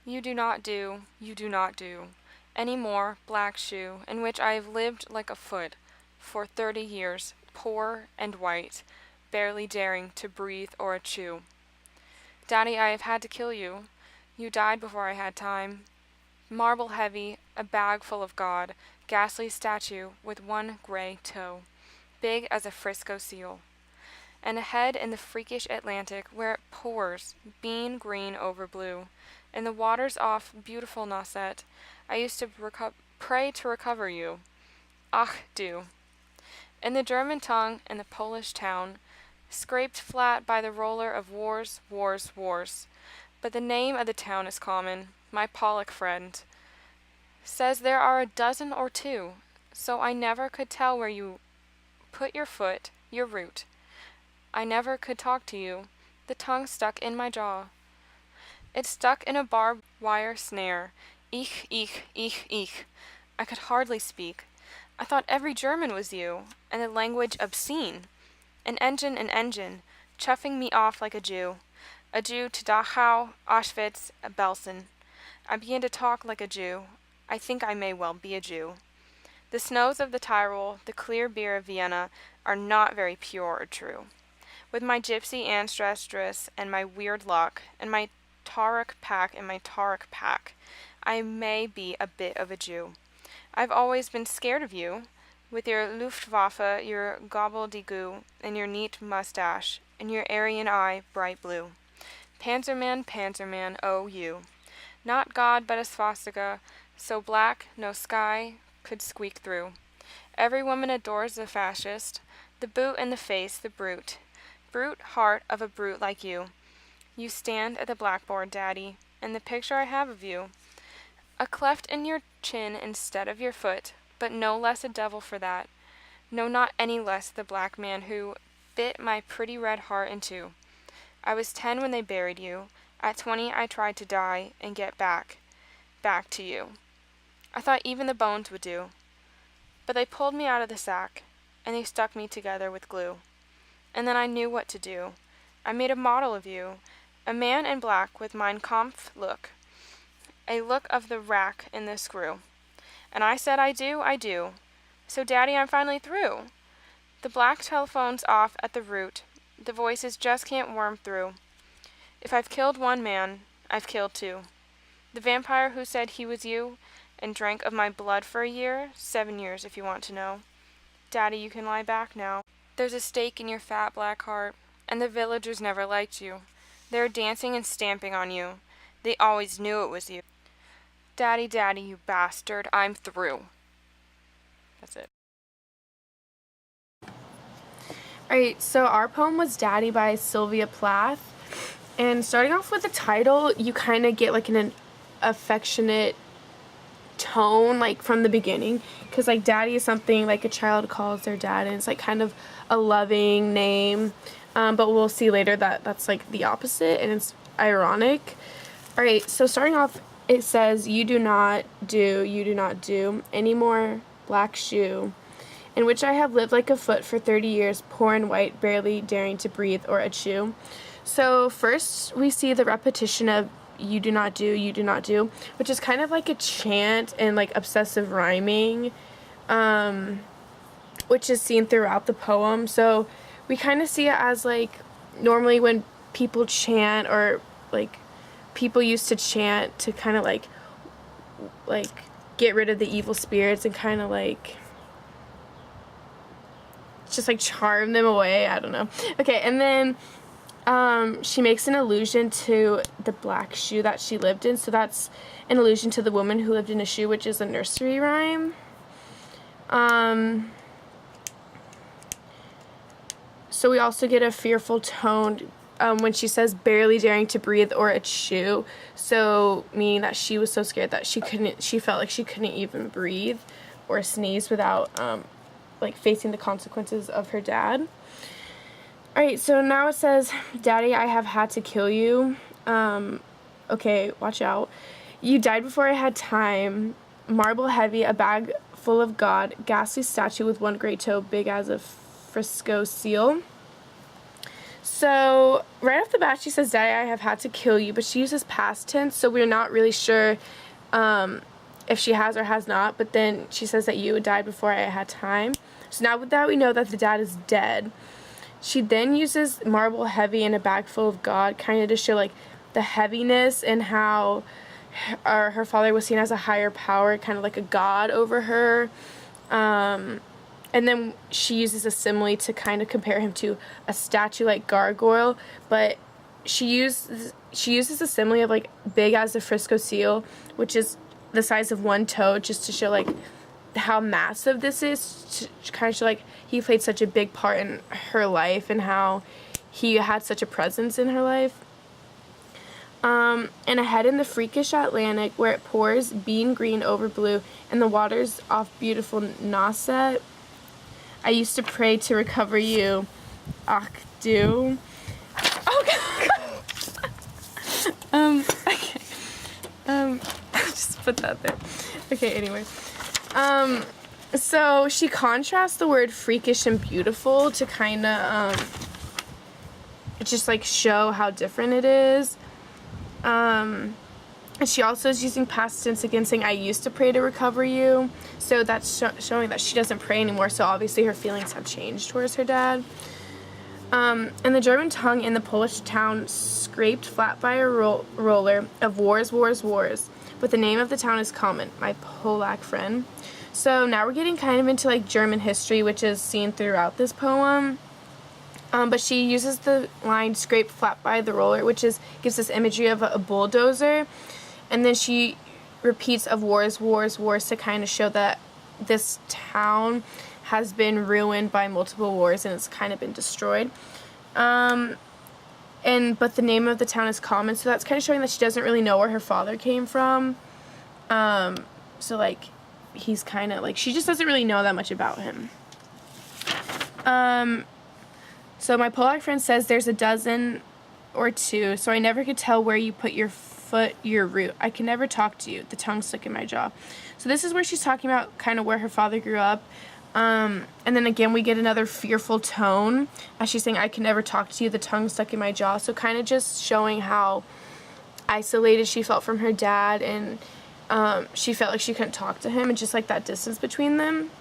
You do not do, you do not do, any more, black shoe, in which I have lived like a foot, for 30 years, poor and white, barely daring to breathe or a chew. Daddy, I have had to kill you. You died before I had time. Marble heavy, a bag full of God, ghastly statue with one gray toe, big as a Frisco seal, and a head in the freakish Atlantic where it pours, bean green over blue, and the waters off beautiful Nauset. I used to pray to recover you. Ach du. In the German tongue, in the Polish town, scraped flat by the roller of wars, wars, wars. But the name of the town is common. My Pollock friend says there are a dozen or two, so I never could tell where you put your foot, your root. I never could talk to you. The tongue stuck in my jaw. It stuck in a barbed wire snare. Ich, ich, ich, ich. I could hardly speak. I thought every German was you, and the language obscene. An engine, chuffing me off like a Jew to Dachau, Auschwitz, Belsen. I began to talk like a Jew. I think I may well be a Jew. The snows of the Tyrol, the clear beer of Vienna, are not very pure or true. With my gypsy ancestresses and my weird luck, and my Taurus pack, I may be a bit of a Jew. I've always been scared of you, with your Luftwaffe, your gobbledygook, and your neat mustache, and your Aryan eye, bright blue. Panzerman, oh you. Not God, but a swastika, so black no sky could squeak through. Every woman adores the fascist, the boot in the face, the brute heart of a brute like you. You stand at the blackboard, Daddy, and the picture I have of you. A cleft in your chin instead of your foot, but no less a devil for that. No, not any less the black man who bit my pretty red heart in two. I was 10 when they buried you. At 20 I tried to die and get back to you. I thought even the bones would do. But they pulled me out of the sack, and they stuck me together with glue. And then I knew what to do. I made a model of you, a man in black with Mein Kampf look, a look of the rack in the screw. And I said, I do. So, Daddy, I'm finally through. The black telephone's off at the root. The voices just can't worm through. If I've killed one man, I've killed two. The vampire who said he was you and drank of my blood for a year, 7 years if you want to know. Daddy, you can lie back now. There's a stake in your fat black heart, and the villagers never liked you. They were dancing and stamping on you. They always knew it was you. Daddy, you bastard, I'm through. That's it. Alright, so our poem was Daddy by Sylvia Plath. And starting off with the title, you kind of get like an affectionate tone like from the beginning, because like Daddy is something like a child calls their dad, and it's like kind of a loving name, but we'll see later that that's like the opposite, and it's ironic. Alright, so starting off, it says, you do not do any more black shoe, in which I have lived like a foot for 30 years, poor and white, barely daring to breathe or a chew. So first we see the repetition of you do not do, which is kind of like a chant and like obsessive rhyming, which is seen throughout the poem. So we kind of see it as like normally when people chant, or like people used to chant to kind of like get rid of the evil spirits and kind of like just like charm them away. I don't know. Okay, and then she makes an allusion to the black shoe that she lived in. So that's an allusion to the woman who lived in a shoe, which is a nursery rhyme. So we also get a fearful tone when she says barely daring to breathe or a chew. So meaning that she was so scared that she felt like she couldn't even breathe or sneeze without like facing the consequences of her dad. Alright, so now it says, Daddy, I have had to kill you. Okay, watch out. You died before I had time. Marble heavy, a bag full of God. Ghastly statue with one great toe, big as a Frisco seal. So, right off the bat, she says, Daddy, I have had to kill you, but she uses past tense, so we're not really sure if she has or has not, but then she says that you died before I had time. So now with that, we know that the dad is dead. She then uses marble heavy in a bag full of God, kind of to show, like, the heaviness and how her father was seen as a higher power, kind of like a god over her. And then she uses a simile to kind of compare him to a statue like gargoyle, but she uses a simile of, like, big as the Frisco seal, which is the size of one toe, just to show, like, how massive this is, to kind of show, like, he played such a big part in her life and how he had such a presence in her life. And ahead in the freakish Atlantic, where it pours bean green over blue and the waters off beautiful Nauset, I used to pray to recover you. Ach du. Oh, God. Okay. Just put that there. Okay, anyway. So she contrasts the word freakish and beautiful to kind of, just, like, show how different it is. And she also is using past tense again, saying, I used to pray to recover you. So that's showing that she doesn't pray anymore, so obviously her feelings have changed towards her dad. And the German tongue in the Polish town scraped flat by a roller of wars, wars, wars. But the name of the town is common, my Polack friend. So now we're getting kind of into, like, German history, which is seen throughout this poem. But she uses the line scraped flat by the roller, which gives this imagery of a bulldozer. And then she repeats of wars, wars, wars to kind of show that this town has been ruined by multiple wars and it's kind of been destroyed. But the name of the town is common, so that's kind of showing that she doesn't really know where her father came from. So, like, he's kind of, like, she just doesn't really know that much about him. So my Polack friend says there's a dozen or two, so I never could tell where you put your foot, your root. I can never talk to you. The tongue stuck in my jaw. So this is where she's talking about kind of where her father grew up. And then again, we get another fearful tone as she's saying, I can never talk to you. The tongue stuck in my jaw. So kind of just showing how isolated she felt from her dad, and she felt like she couldn't talk to him, and just, like, that distance between them.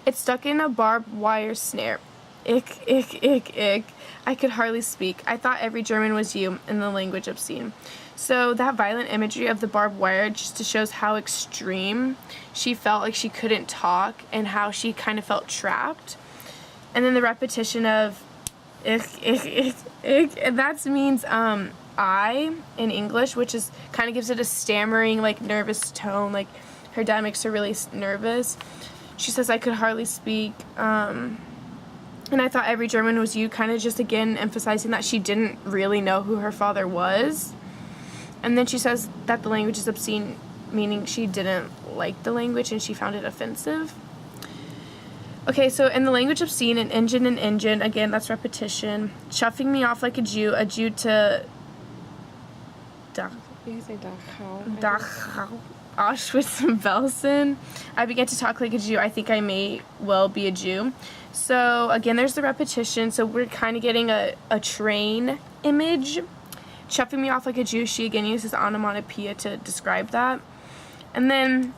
It's stuck in a barbed wire snare. Ick, ick, ick, ick. I could hardly speak. I thought every German was you in the language obscene. So that violent imagery of the barbed wire just shows how extreme she felt like she couldn't talk and how she kind of felt trapped. And then the repetition of ick, ick, ick, ick. And that means I in English, which is kind of gives it a stammering, like, nervous tone. Like, her dad makes her really nervous. She says, I could hardly speak. And I thought every German was you, kind of just, again, emphasizing that she didn't really know who her father was. And then she says that the language is obscene, meaning she didn't like the language and she found it offensive. Okay, so in the language obscene, an engine, again, that's repetition. Chuffing me off like a Jew to Dachau, Auschwitz and Belsen. I began to talk like a Jew. I think I may well be a Jew. So again, there's the repetition. So we're kind of getting a train image. Chuffing me off like a Jew. She again uses onomatopoeia to describe that. And then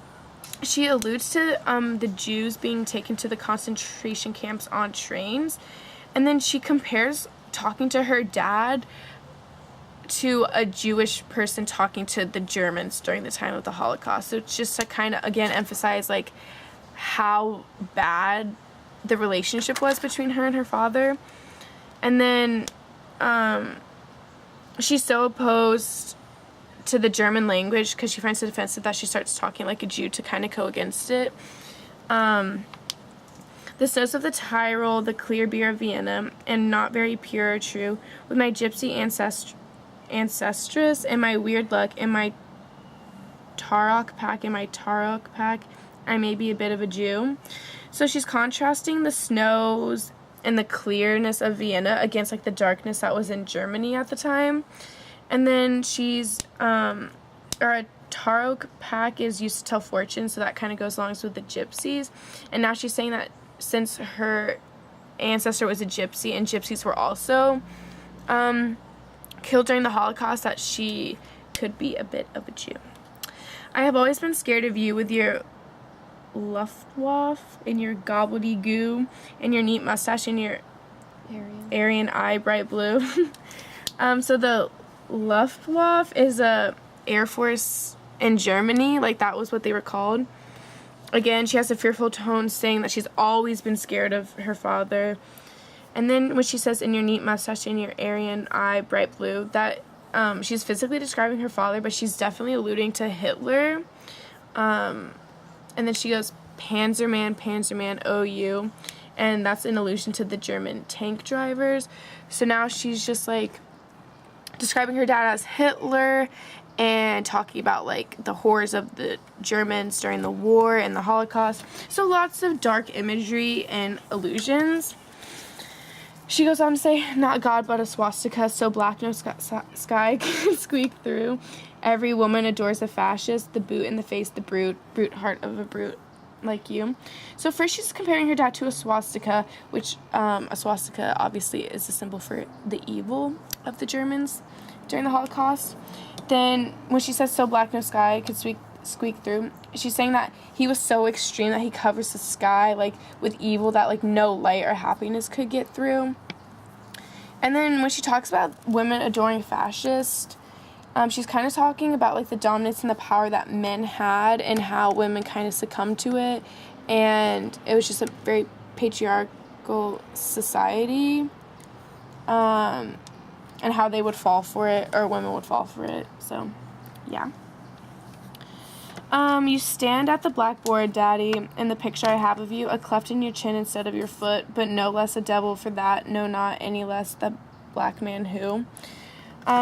she alludes to the Jews being taken to the concentration camps on trains. And then she compares talking to her dad to a Jewish person talking to the Germans during the time of the Holocaust. So it's just to kind of, again, emphasize, like, how bad the relationship was between her and her father. And then she's so opposed to the German language because she finds it offensive that she starts talking like a Jew to kind of go against it. The snows of the Tyrol, the clear beer of Vienna, and not very pure or true, with my gypsy ancestress and my weird luck and my Tarok pack, I may be a bit of a Jew. So she's contrasting the snows and the clearness of Vienna against, like, the darkness that was in Germany at the time. And then she's, or a Tarok pack is used to tell fortunes, so that kind of goes along with the gypsies. And now she's saying that since her ancestor was a gypsy, and gypsies were also killed during the Holocaust, that she could be a bit of a Jew. I have always been scared of you with your Luftwaffe and your gobbledygoo and your neat mustache and your Aryan eye, bright blue. So the Luftwaffe is a Air Force in Germany. Like, that was what they were called. Again, she has a fearful tone, saying that she's always been scared of her father. And then when she says, in your neat mustache and your Aryan eye, bright blue, that she's physically describing her father, but she's definitely alluding to Hitler. And then she goes, Panzerman, Panzerman, oh you. And that's an allusion to the German tank drivers. So now she's just, like, describing her dad as Hitler and talking about, like, the horrors of the Germans during the war and the Holocaust. So lots of dark imagery and allusions. She goes on to say, not God, but a swastika, so black no sky can squeak through. Every woman adores a fascist, the boot in the face, the brute heart of a brute like you. So first she's comparing her dad to a swastika, which a swastika obviously is a symbol for the evil of the Germans during the Holocaust. Then when she says, so black no sky could squeak through, she's saying that he was so extreme that he covers the sky, like, with evil that, like, no light or happiness could get through. And then when she talks about women adoring fascists, she's kind of talking about, like, the dominance and the power that men had and how women kind of succumbed to it. And it was just a very patriarchal society, and how they would fall for it, or women would fall for it. So, yeah. You stand at the blackboard, Daddy, in the picture I have of you, a cleft in your chin instead of your foot, but no less a devil for that, no, not any less the black man who.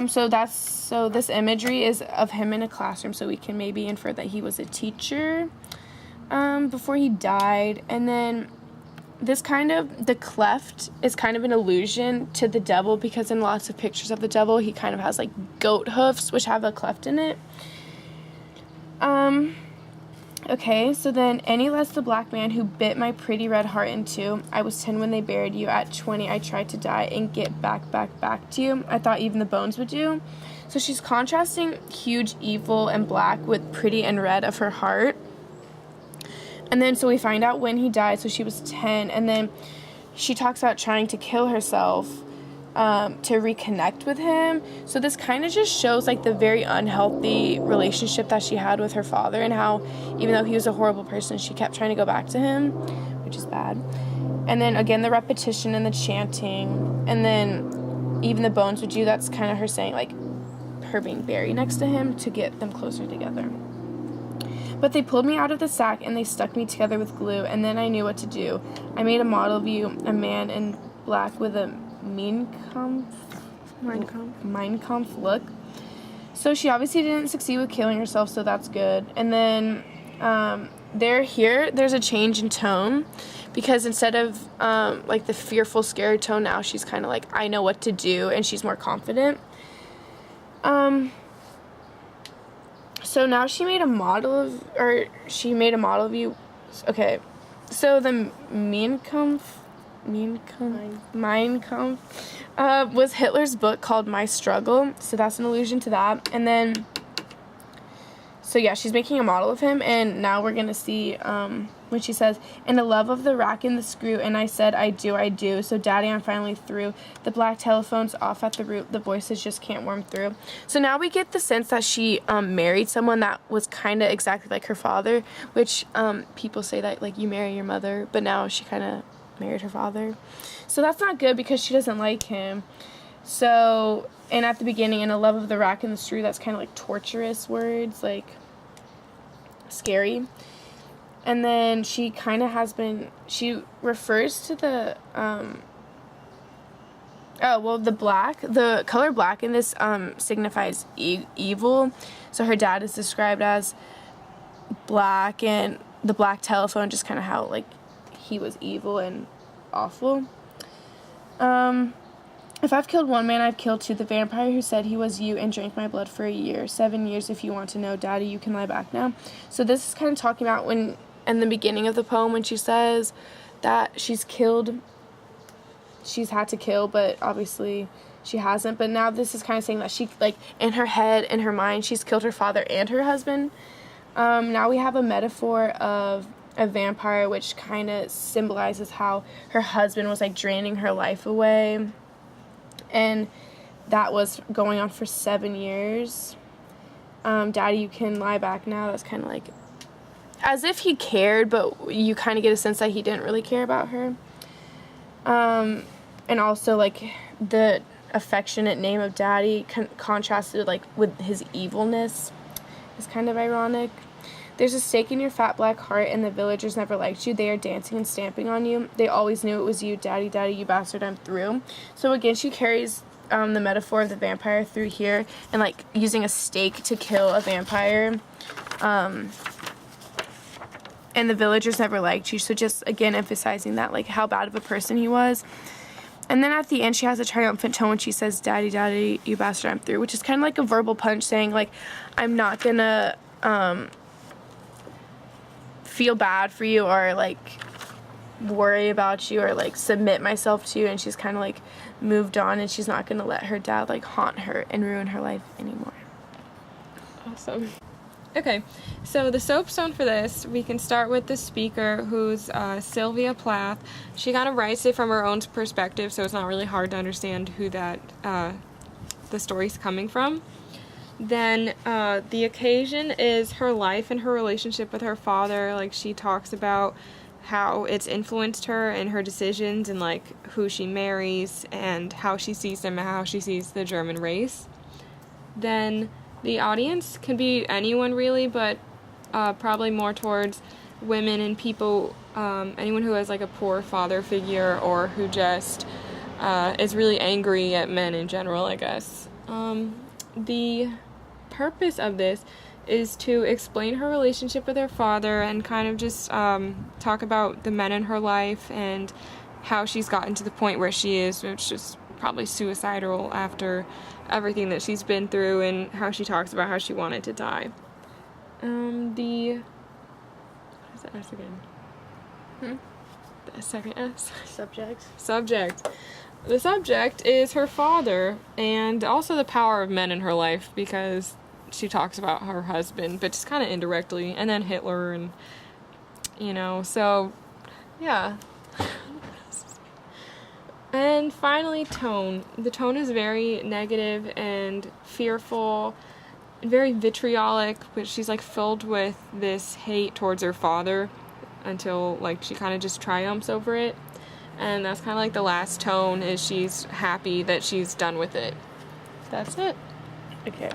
So this imagery is of him in a classroom, so we can maybe infer that he was a teacher before he died. And then the cleft is kind of an allusion to the devil, because in lots of pictures of the devil, he kind of has, like, goat hoofs, which have a cleft in it. Okay, so then, any less the black man who bit my pretty red heart in two. I was 10 when they buried you. At 20, I tried to die and get back to you. I thought even the bones would do. So she's contrasting huge evil and black with pretty and red of her heart. And then, so we find out when he died, so she was 10, and then she talks about trying to kill herself to reconnect with him. So this kind of just shows, like, the very unhealthy relationship that she had with her father, and how even though he was a horrible person, she kept trying to go back to him, which is bad. And then again, the repetition and the chanting, and then even the bones would do, that's kind of her saying, like, her being buried next to him to get them closer together. But they pulled me out of the sack and they stuck me together with glue, and then I knew what to do. I made a model of you, a man in black with a Mein Kampf look. So she obviously didn't succeed with killing herself, so that's good. And then there's a change in tone, because instead of like the fearful, scared tone, now she's kind of like, I know what to do, and she's more confident. So now she made a model of you. Okay, so the Mein Kampf was Hitler's book called My Struggle, so that's an allusion to that. And then, so yeah, she's making a model of him, and now we're gonna see when she says, in the love of the rack and the screw, and I said, I do, so Daddy, I'm finally through. The black telephone's off at the root, the voices just can't worm through. So now we get the sense that she married someone that was kind of exactly like her father, which people say that, like, you marry your mother, but now she kind of married her father. So that's not good, because she doesn't like him. So, and at the beginning, in a love of the rack and the screw, that's kind of like torturous words, like scary. And then she kind of she refers to the the color black in this signifies evil. So her dad is described as black, and the black telephone, just kind of how, like, he was evil and awful. If I've killed one man, I've killed two. The vampire who said he was you and drank my blood for a year. 7 years if you want to know. Daddy, you can lie back now. So this is kind of talking about when, in the beginning of the poem, when she says that she's killed she's had to kill, but obviously she hasn't. But now this is kind of saying that she, like, in her head, in her mind, she's killed her father and her husband. Now we have a metaphor of a vampire, which kind of symbolizes how her husband was, like, draining her life away. And that was going on for 7 years. Daddy, you can lie back now. That's kind of like, as if he cared, but you kind of get a sense that he didn't really care about her. And also, like, the affectionate name of Daddy contrasted, like, with his evilness is kind of ironic. There's a stake in your fat black heart, and the villagers never liked you. They are dancing and stamping on you. They always knew it was you. Daddy, Daddy, you bastard, I'm through. So again, she carries the metaphor of the vampire through here, and, like, using a stake to kill a vampire. And the villagers never liked you. So just, again, emphasizing that, like, how bad of a person he was. And then at the end, she has a triumphant tone when she says, Daddy, Daddy, you bastard, I'm through, which is kind of like a verbal punch saying, like, I'm not gonna feel bad for you or, like, worry about you or, like, submit myself to you. And she's kind of, like, moved on, and she's not gonna let her dad, like, haunt her and ruin her life anymore. Awesome. Okay, so the soapstone for this, we can start with the speaker, who's Sylvia Plath. She kind of writes it from her own perspective, so it's not really hard to understand who that the story's coming from. Then the occasion is her life and her relationship with her father. Like, she talks about how it's influenced her and her decisions and, like, who she marries and how she sees them and how she sees the German race. Then the audience can be anyone really, but probably more towards women and people, anyone who has, like, a poor father figure or who just is really angry at men in general, I guess. The purpose of this is to explain her relationship with her father and kind of just talk about the men in her life and how she's gotten to the point where she is, which is probably suicidal after everything that she's been through, and how she talks about how she wanted to die. What is the S again? The second S? Subject. The subject is her father, and also the power of men in her life, because she talks about her husband, but just kind of indirectly, and then Hitler, and, you know, so, yeah. And finally, tone. The tone is very negative and fearful, and very vitriolic, but she's, like, filled with this hate towards her father until, like, she kind of just triumphs over it. And that's kind of like the last tone, is she's happy that she's done with it. That's it. Okay.